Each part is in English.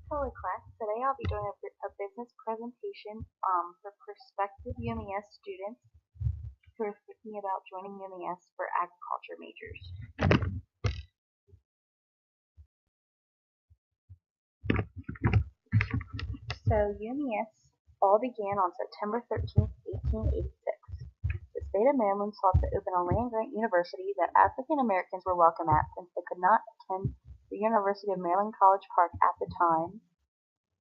Hello class, today I'll be doing a business presentation for prospective UMES students who are thinking about joining UMES for agriculture majors. So UMES all began on September 13th, 1886. The state of Maryland sought to open a land-grant university that African Americans were welcome at since they could not attend the University of Maryland College Park at the time.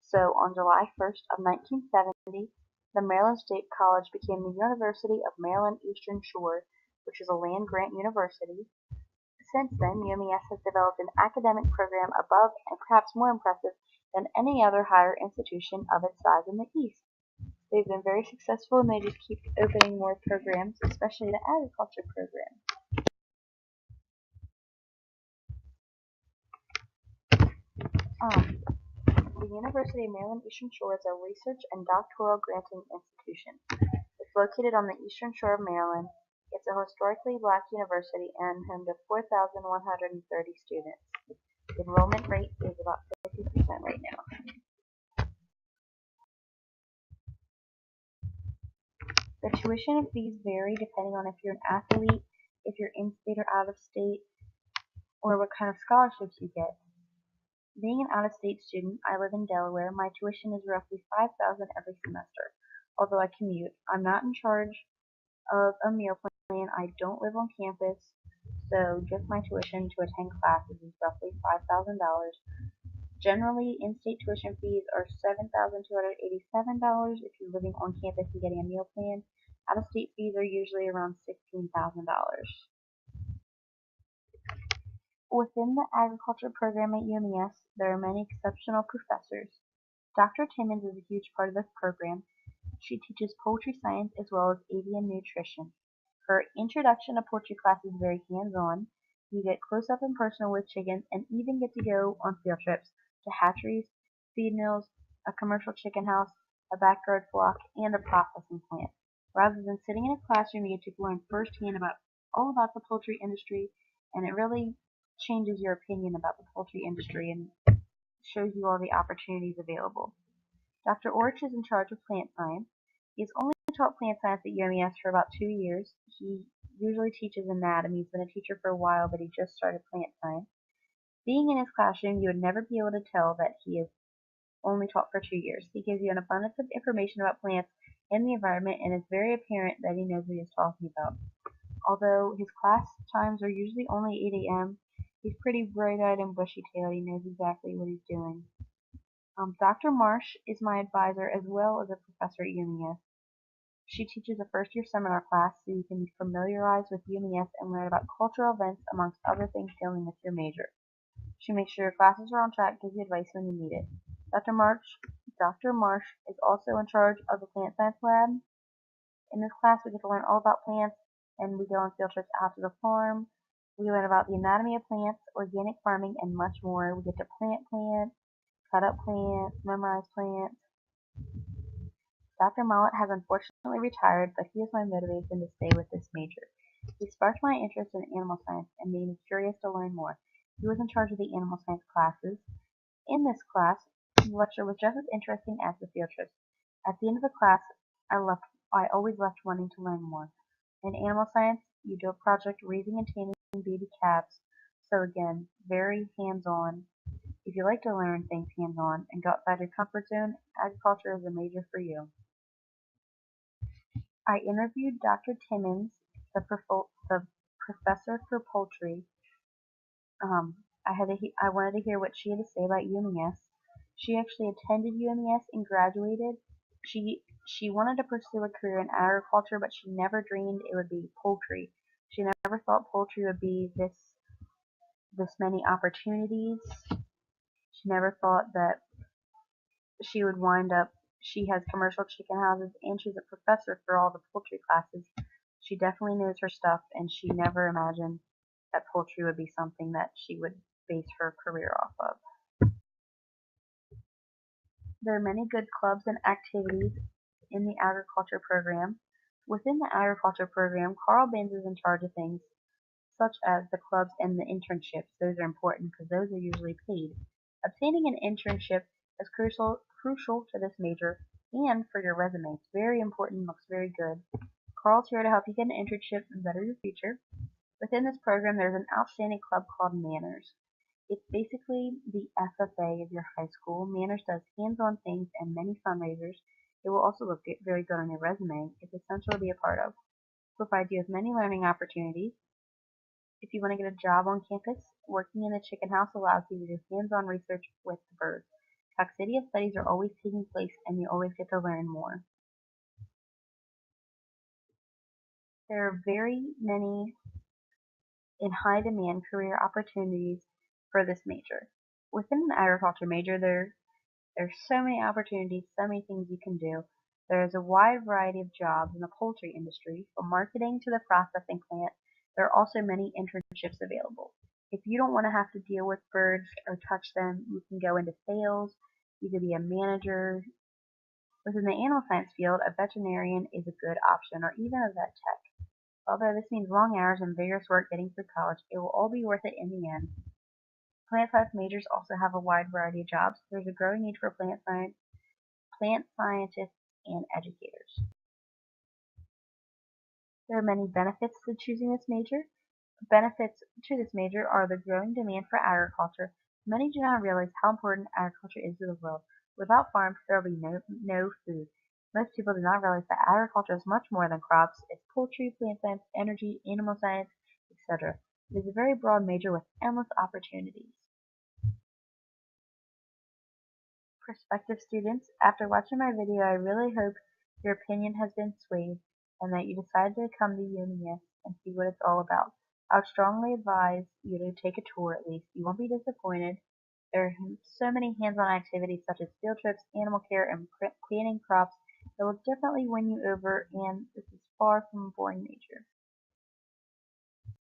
So on July 1st of 1970, the Maryland State College became the University of Maryland Eastern Shore, which is a land-grant university. Since then, UMES has developed an academic program above and perhaps more impressive than any other higher institution of its size in the East. They've been very successful and they just keep opening more programs, especially the agriculture program. The University of Maryland Eastern Shore is a research and doctoral granting institution. It's located on the eastern shore of Maryland. It's a historically black university and home to 4,130 students. The enrollment rate is about 50% right now. The tuition and fees vary depending on if you're an athlete, if you're in-state or out of state, or what kind of scholarships you get. Being an out-of-state student, I live in Delaware. My tuition is roughly $5,000 every semester. Although I commute, I'm not in charge of a meal plan. I don't live on campus, so just my tuition to attend classes is roughly $5,000. Generally, in-state tuition fees are $7,287 if you're living on campus and getting a meal plan. Out-of-state fees are usually around $16,000. Within the agriculture program at UMES, there are many exceptional professors. Dr. Timmons is a huge part of this program. She teaches poultry science as well as avian nutrition. Her introduction to poultry class is very hands-on. You get close up and personal with chickens and even get to go on field trips to hatcheries, feed mills, a commercial chicken house, a backyard flock, and a processing plant. Rather than sitting in a classroom, you get to learn firsthand about all about the poultry industry, and it really changes your opinion about the poultry industry and shows you all the opportunities available. Dr. Orich is in charge of plant science. He's only taught plant science at UMES for about 2 years. He usually teaches anatomy. He's been a teacher for a while, but he just started plant science. Being in his classroom, you would never be able to tell that he is only taught for 2 years. He gives you an abundance of information about plants and the environment, and it's very apparent that he knows what he's talking about. Although his class times are usually only 8 a.m., he's pretty bright-eyed and bushy-tailed. He knows exactly what he's doing. Dr. Marsh is my advisor as well as a professor at UMES. She teaches a first-year seminar class so you can be familiarized with UMES and learn about cultural events amongst other things dealing with your major. She makes sure your classes are on track, gives you advice when you need it. Dr. Marsh is also in charge of the plant science lab. In this class, we get to learn all about plants, and we go on field trips out to the farm. We learn about the anatomy of plants, organic farming, and much more. We get to plant plants, cut up plants, memorize plants. Dr. Mollett has unfortunately retired, but he is my motivation to stay with this major. He sparked my interest in animal science and made me curious to learn more. He was in charge of the animal science classes. In this class, the lecture was just as interesting as the field trips. At the end of the class, I always left wanting to learn more. In animal science, you do a project raising and taming baby calves. So again, very hands-on. If you like to learn things hands-on and go outside your comfort zone, agriculture is a major for you. I interviewed Dr. Timmons, the professor for poultry. I wanted to hear what she had to say about UMES. She actually attended UMES and graduated. She wanted to pursue a career in agriculture, but she never dreamed it would be poultry. She never thought poultry would be this many opportunities. She never thought that she would wind up. She has commercial chicken houses and she's a professor for all the poultry classes. She definitely knows her stuff, and she never imagined that poultry would be something that she would base her career off of. There are many good clubs and activities in the agriculture program. Within the agriculture program, Carl Benz is in charge of things such as the clubs and the internships. Those are important because those are usually paid. Obtaining an internship is crucial to this major and for your resume. It's very important, looks very good. Carl's here to help you get an internship and better your future. Within this program, there's an outstanding club called Manners. It's basically the FFA of your high school. Manners does hands-on things and many fundraisers. It will also look very good on your resume. It's essential to be a part of. It provides you with many learning opportunities. If you want to get a job on campus, working in the chicken house allows you to do hands-on research with the birds. Coccidia studies are always taking place and you always get to learn more. There are very many in high demand career opportunities for this major. Within an agriculture major, there's so many opportunities, so many things you can do. There's a wide variety of jobs in the poultry industry, from marketing to the processing plant. There are also many internships available. If you don't want to have to deal with birds or touch them, you can go into sales. You could be a manager. Within the animal science field, a veterinarian is a good option, or even a vet tech. Although this means long hours and vigorous work getting through college, it will all be worth it in the end. Plant science majors also have a wide variety of jobs. There's a growing need for plant scientists, and educators. There are many benefits to choosing this major. Benefits to this major are the growing demand for agriculture. Many do not realize how important agriculture is to the world. Without farms, there will be no food. Most people do not realize that agriculture is much more than crops. It's poultry, plant science, energy, animal science, etc. It is a very broad major with endless opportunities. Prospective students, after watching my video, I really hope your opinion has been swayed and that you decide to come to UMES and see what it's all about. I would strongly advise you to take a tour at least. You won't be disappointed. There are so many hands-on activities such as field trips, animal care, and planting crops that will definitely win you over, and this is far from a boring major.